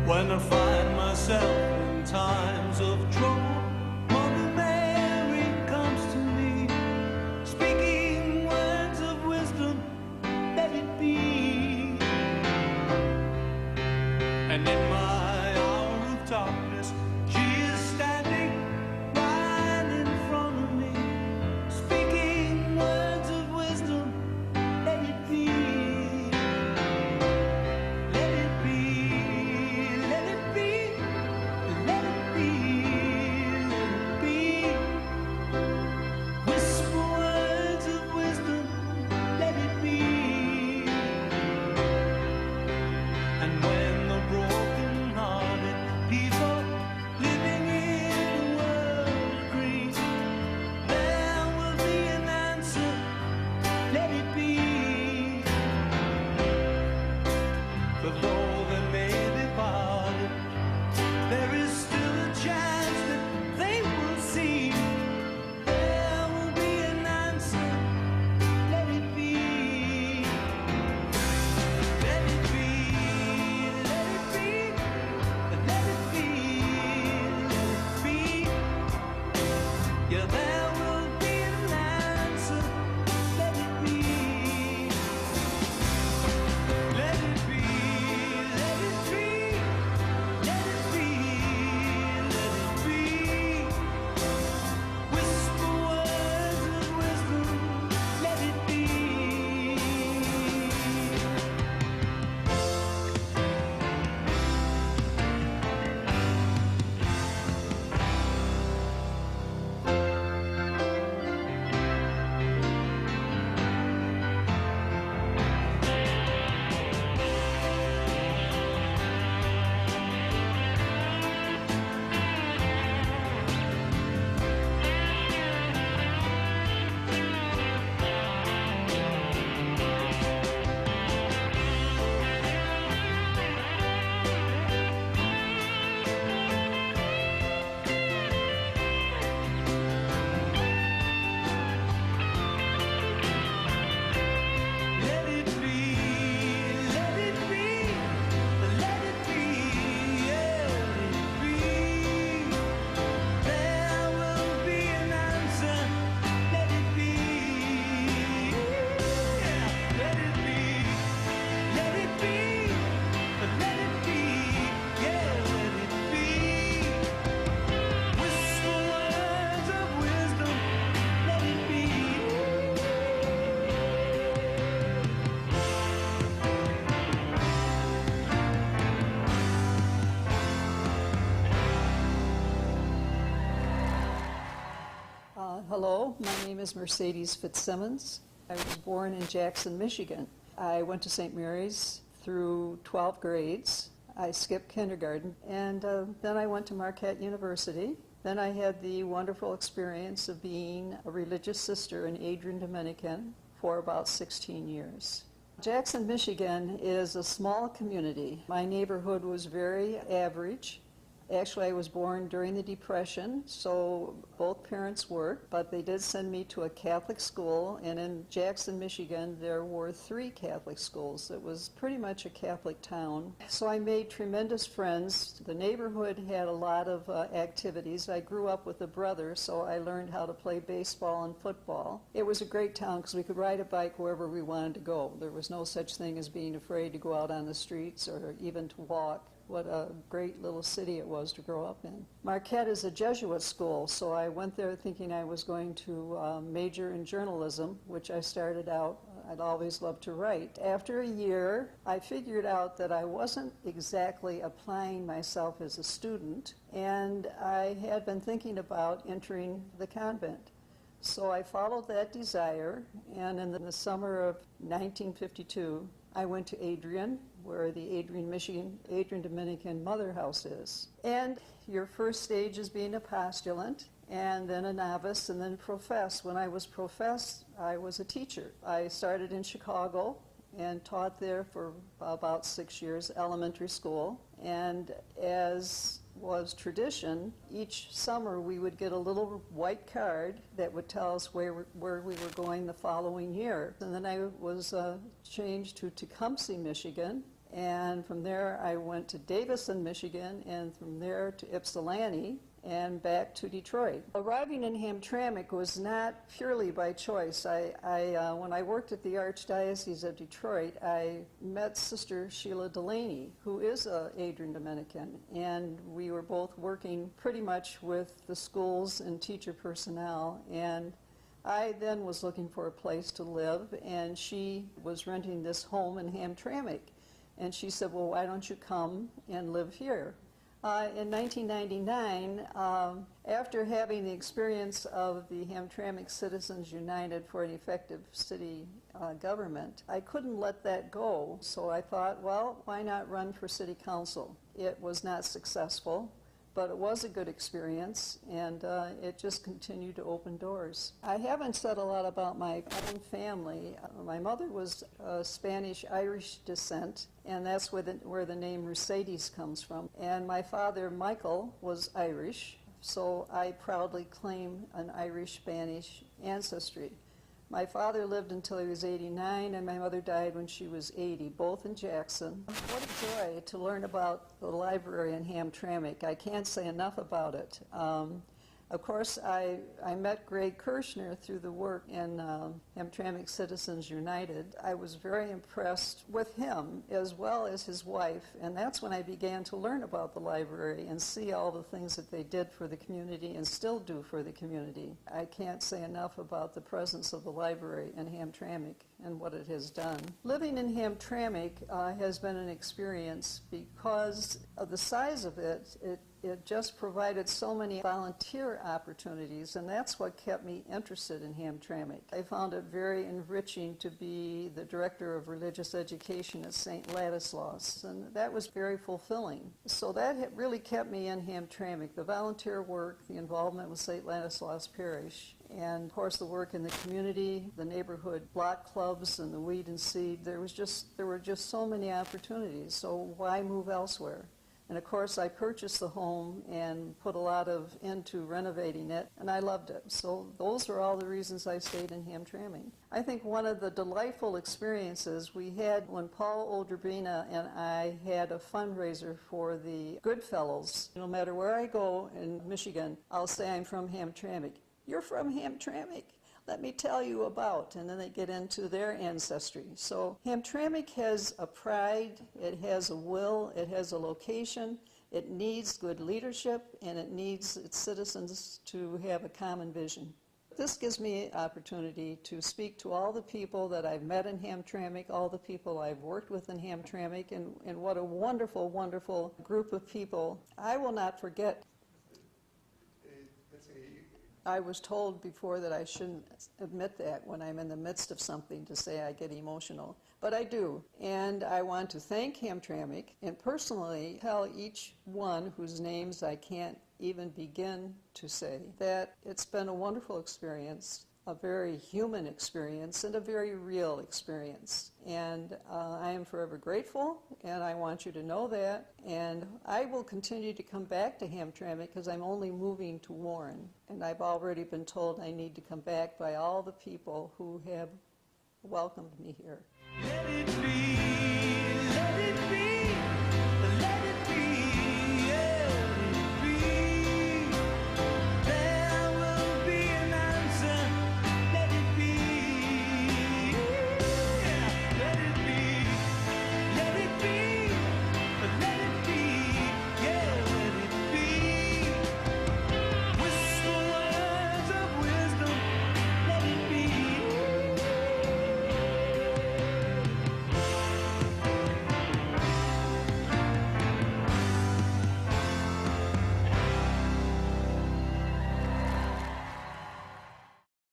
When I find myself in times of trouble, Mother Mary comes to me, speaking words of wisdom, let it be. And in my hour of darkness, she is standing right in front of me, speaking words of wisdom, let it be. Let it be. Let it be. Let it be. Let it be. Whisper words of wisdom, let it be. And when the broken-hearted people living in a world agree, there will be an answer, let it be. For though they may be parted, there is still a chance that they will see. There will be an answer, let it be. Let it be, let it be, let it be, let it be. Yeah, there will be an answer, let it be. Let it be, let it be, let it be, let it be. Whisper words of wisdom, let it be. Let it be, let it be, let it be, yeah, let it be. There will be an answer, let it be. Yeah, let it be, let it be, let it be, yeah, let it be. Whisper words of wisdom, let it be. Hello, my name is Mercedes Fitzsimmons. I was born in Jackson, Michigan. I went to St. Mary's through 12 grades. I skipped kindergarten, and then I went to Marquette University. Then I had the wonderful experience of being a religious sister in Adrian, Dominican for about 16 years. Jackson, Michigan is a small community. My neighborhood was very average. Actually, I was born during the Depression, so both parents worked, but they did send me to a Catholic school, and in Jackson, Michigan, there were 3 Catholic schools. It was pretty much a Catholic town. So I made tremendous friends. The neighborhood had a lot of activities. I grew up with a brother, so I learned how to play baseball and football. It was a great town because we could ride a bike wherever we wanted to go. There was no such thing as being afraid to go out on the streets or even to walk. What a great little city it was to grow up in. Marquette is a Jesuit school, so I went there thinking I was going to major in journalism, which I started out. I'd always loved to write. After a year, I figured out that I wasn't exactly applying myself as a student, and I had been thinking about entering the convent. So I followed that desire, and in the summer of 1952, I went to Adrian, where the Adrian Dominican Mother House is. And your first stage is being a postulant, and then a novice, and then profess. When I was professed, I was a teacher. I started in Chicago and taught there for about 6 years, elementary school. And as was tradition. Each summer we would get a little white card that would tell us where we were going the following year. And then I was changed to Tecumseh, Michigan. And from there I went to Davison, Michigan, and from there to Ypsilanti, and back to Detroit. Arriving in Hamtramck was not purely by choice. When I worked at the Archdiocese of Detroit, I met Sister Sheila Delaney, who is an Adrian Dominican, and we were both working pretty much with the schools and teacher personnel. And I then was looking for a place to live, and she was renting this home in Hamtramck. And she said, well, why don't you come and live here? In 1999, after having the experience of the Hamtramck Citizens United for an Effective City Government, I couldn't let that go. So I thought, well, why not run for city council? It was not successful, but it was a good experience, and it just continued to open doors. I haven't said a lot about my own family. My mother was Spanish-Irish descent, and that's where the name Mercedes comes from. And my father, Michael, was Irish, so I proudly claim an Irish-Spanish ancestry. My father lived until he was 89, and my mother died when she was 80, both in Jackson. What a joy to learn about the library in Hamtramck. I can't say enough about it. Of course, I met Greg Kirshner through the work in Hamtramck Citizens United. I was very impressed with him as well as his wife, and that's when I began to learn about the library and see all the things that they did for the community and still do for the community. I can't say enough about the presence of the library in Hamtramck and what it has done. Living in Hamtramck has been an experience because of the size of it. It just provided so many volunteer opportunities, and that's what kept me interested in Hamtramck. I found it very enriching to be the director of religious education at St. Ladislaus, and that was very fulfilling. So that really kept me in Hamtramck, the volunteer work, the involvement with St. Ladislaus Parish, and of course the work in the community, the neighborhood block clubs and the weed and seed. There were just so many opportunities, so why move elsewhere? And of course, I purchased the home and put a lot into renovating it, and I loved it. So those are all the reasons I stayed in Hamtramck. I think one of the delightful experiences we had when Paul Olderbina and I had a fundraiser for the Goodfellows. No matter where I go in Michigan, I'll say I'm from Hamtramck. You're from Hamtramck? Let me tell you about, and then they get into their ancestry. So Hamtramck has a pride, it has a will, it has a location, it needs good leadership, and it needs its citizens to have a common vision. This gives me an opportunity to speak to all the people that I've met in Hamtramck, all the people I've worked with in Hamtramck, and what a wonderful, wonderful group of people. I will not forget. I was told before that I shouldn't admit that when I'm in the midst of something to say I get emotional, but I do. And I want to thank Hamtramck and personally tell each one whose names I can't even begin to say that it's been a wonderful experience, a very human experience, and a very real experience. And I am forever grateful, and I want you to know that. And I will continue to come back to Hamtramck because I'm only moving to Warren. And I've already been told I need to come back by all the people who have welcomed me here. Let it be, let it be.